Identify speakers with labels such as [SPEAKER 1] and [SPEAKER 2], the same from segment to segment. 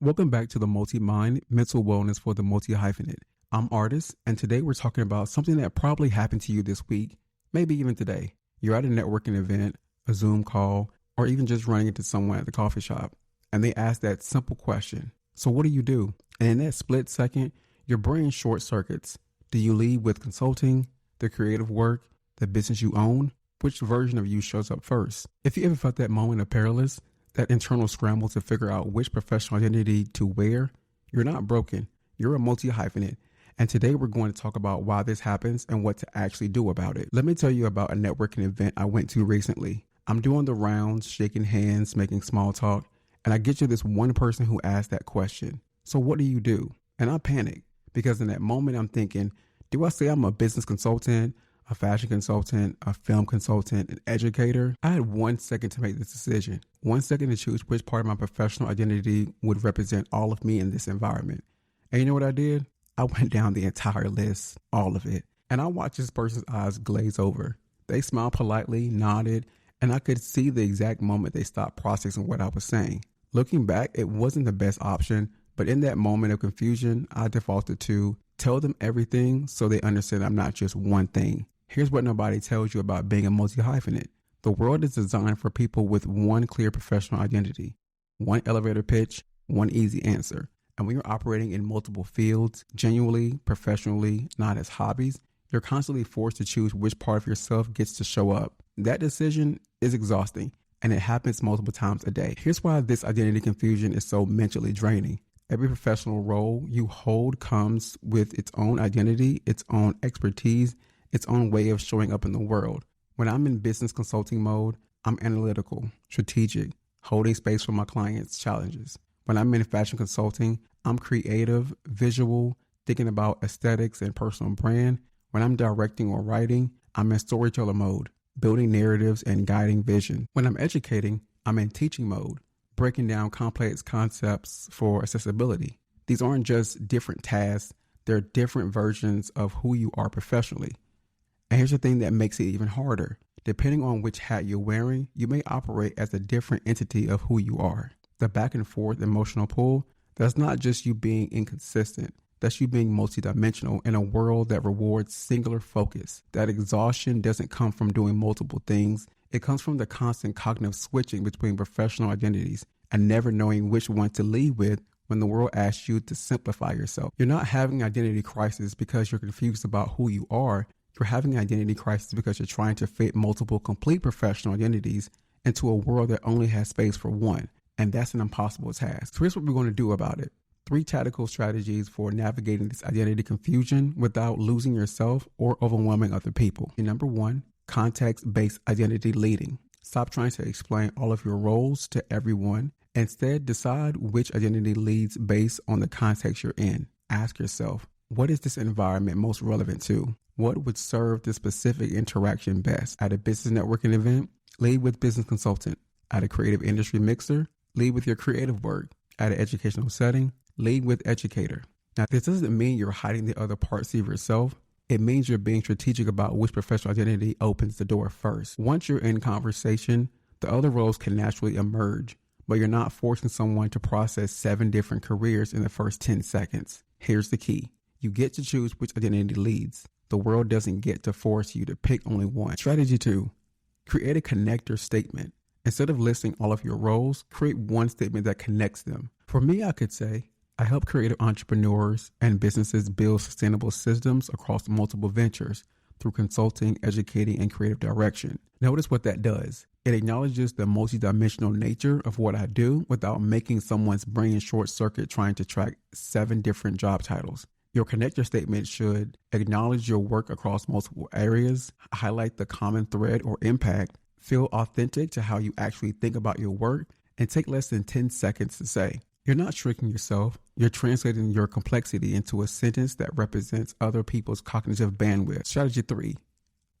[SPEAKER 1] Welcome back to the Multi-Mind Mental Wellness for the multi-hyphenate. I'm Artis, and today we're talking about something that probably happened to you this week, maybe even today. You're at a networking event, a Zoom call, or even just running into someone at the coffee shop, and they ask that simple question, so what do you do? And in that split second, your brain short circuits. Do you lead with consulting, the creative work, the business you own? Which version of you shows up first? If you ever felt that moment of paralysis, that internal scramble to figure out which professional identity to wear, you're not broken. You're a multi-hyphenate. And today we're going to talk about why this happens and what to actually do about it. Let me tell you about a networking event I went to recently. I'm doing the rounds, shaking hands, making small talk, and I get to this one person who asked that question. So what do you do? And I panic because in that moment I'm thinking, do I say I'm a business consultant, a fashion consultant, a film consultant, an educator? I had 1 second to make this decision. 1 second to choose which part of my professional identity would represent all of me in this environment. And you know what I did? I went down the entire list, all of it. And I watched this person's eyes glaze over. They smiled politely, nodded, and I could see the exact moment they stopped processing what I was saying. Looking back, it wasn't the best option, but in that moment of confusion, I defaulted to tell them everything so they understand I'm not just one thing. Here's what nobody tells you about being a multi-hyphenate. The world is designed for people with one clear professional identity, one elevator pitch, one easy answer. And when you're operating in multiple fields, genuinely, professionally, not as hobbies, you're constantly forced to choose which part of yourself gets to show up. That decision is exhausting, and it happens multiple times a day. Here's why this identity confusion is so mentally draining. Every professional role you hold comes with its own identity, its own expertise, its own way of showing up in the world. When I'm in business consulting mode, I'm analytical, strategic, holding space for my clients' challenges. When I'm in fashion consulting, I'm creative, visual, thinking about aesthetics and personal brand. When I'm directing or writing, I'm in storyteller mode, building narratives and guiding vision. When I'm educating, I'm in teaching mode, breaking down complex concepts for accessibility. These aren't just different tasks, they're different versions of who you are professionally. And here's the thing that makes it even harder. Depending on which hat you're wearing, you may operate as a different entity of who you are. The back and forth emotional pull, that's not just you being inconsistent. That's you being multidimensional in a world that rewards singular focus. That exhaustion doesn't come from doing multiple things. It comes from the constant cognitive switching between professional identities and never knowing which one to lead with when the world asks you to simplify yourself. You're not having an identity crisis because you're confused about who you are. You're having an identity crisis because you're trying to fit multiple complete professional identities into a world that only has space for one. And that's an impossible task. So here's what we're going to do about it. 3 tactical strategies for navigating this identity confusion without losing yourself or overwhelming other people. Number 1, context-based identity leading. Stop trying to explain all of your roles to everyone. Instead, decide which identity leads based on the context you're in. Ask yourself, what is this environment most relevant to? What would serve this specific interaction best? At a business networking event, lead with business consultant. At a creative industry mixer, lead with your creative work. At an educational setting, lead with educator. Now, this doesn't mean you're hiding the other parts of yourself. It means you're being strategic about which professional identity opens the door first. Once you're in conversation, the other roles can naturally emerge, but you're not forcing someone to process 7 different careers in the first 10 seconds. Here's the key. You get to choose which identity leads. The world doesn't get to force you to pick only one. Strategy 2, create a connector statement. Instead of listing all of your roles, create one statement that connects them. For me, I could say, I help creative entrepreneurs and businesses build sustainable systems across multiple ventures through consulting, educating, and creative direction. Notice what that does. It acknowledges the multidimensional nature of what I do without making someone's brain short circuit trying to track 7 different job titles. Your connector statement should acknowledge your work across multiple areas, highlight the common thread or impact, feel authentic to how you actually think about your work, and take less than 10 seconds to say. You're not shrinking yourself, you're translating your complexity into a sentence that represents other people's cognitive bandwidth. Strategy 3,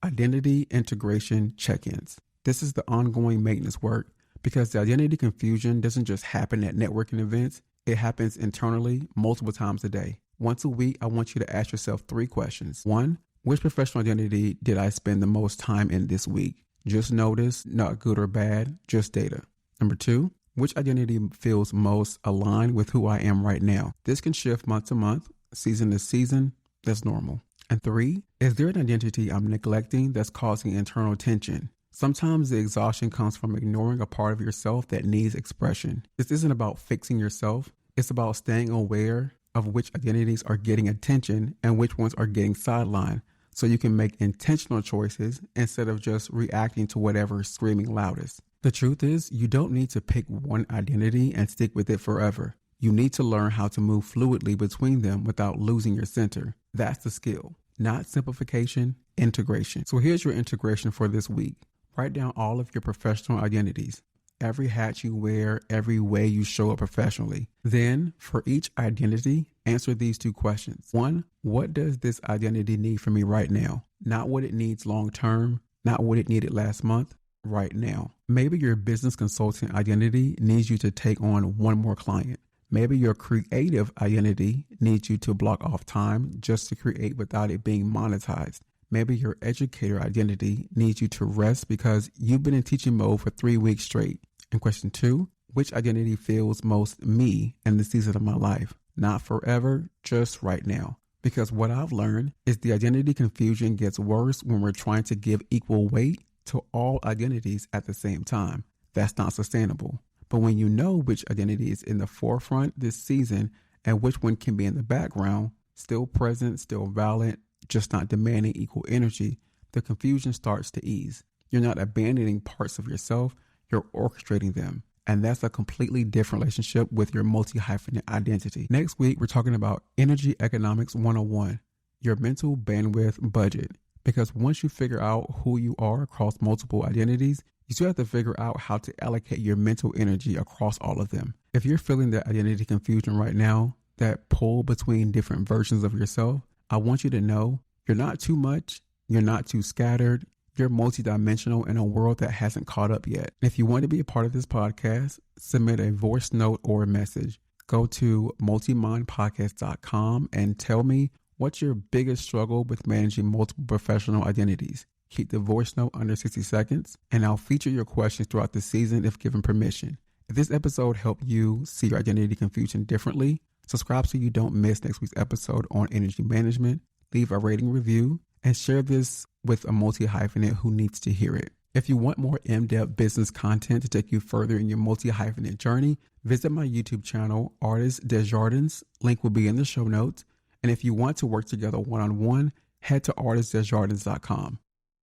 [SPEAKER 1] identity integration check-ins. This is the ongoing maintenance work because the identity confusion doesn't just happen at networking events, it happens internally multiple times a day. Once a week, I want you to ask yourself 3 questions. 1, which professional identity did I spend the most time in this week? Just notice, not good or bad, just data. Number 2, Which identity feels most aligned with who I am right now? This can shift month to month, season to season. That's normal. And 3, is there an identity I'm neglecting that's causing internal tension? Sometimes the exhaustion comes from ignoring a part of yourself that needs expression. This isn't about fixing yourself. It's about staying aware of which identities are getting attention and which ones are getting sidelined, so you can make intentional choices instead of just reacting to whatever is screaming loudest. The truth is, you don't need to pick one identity and stick with it forever. You need to learn how to move fluidly between them without losing your center. That's the skill, not simplification, integration. So here's your integration for this week. Write down all of your professional identities. Every hat you wear, every way you show up professionally. Then, for each identity, answer these 2 questions. 1, what does this identity need from me right now? Not what it needs long term, not what it needed last month, right now. Maybe your business consultant identity needs you to take on one more client. Maybe your creative identity needs you to block off time just to create without it being monetized. Maybe your educator identity needs you to rest because you've been in teaching mode for 3 weeks straight. And question 2, which identity feels most me in the season of my life? Not forever, just right now. Because what I've learned is the identity confusion gets worse when we're trying to give equal weight to all identities at the same time. That's not sustainable. But when you know which identity is in the forefront this season and which one can be in the background, still present, still valid, just not demanding equal energy, the confusion starts to ease. You're not abandoning parts of yourself, you're orchestrating them. And that's a completely different relationship with your multi-hyphenate identity. Next week, we're talking about Energy Economics 101, your mental bandwidth budget. Because once you figure out who you are across multiple identities, you still have to figure out how to allocate your mental energy across all of them. If you're feeling that identity confusion right now, that pull between different versions of yourself, I want you to know you're not too much, you're not too scattered, you're multidimensional in a world that hasn't caught up yet. If you want to be a part of this podcast, submit a voice note or a message. Go to multimindpodcast.com and tell me what's your biggest struggle with managing multiple professional identities. Keep the voice note under 60 seconds, and I'll feature your questions throughout the season if given permission. If this episode helped you see your identity confusion differently, subscribe so you don't miss next week's episode on energy management, leave a rating review, and share this with a multi-hyphenate who needs to hear it. If you want more in-depth business content to take you further in your multi-hyphenate journey, visit my YouTube channel, Artis Desjardins. Link will be in the show notes. And if you want to work together one-on-one, head to artisdesjardins.com.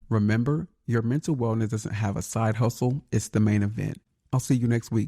[SPEAKER 1] Remember, your mental wellness doesn't have a side hustle, it's the main event. I'll see you next week.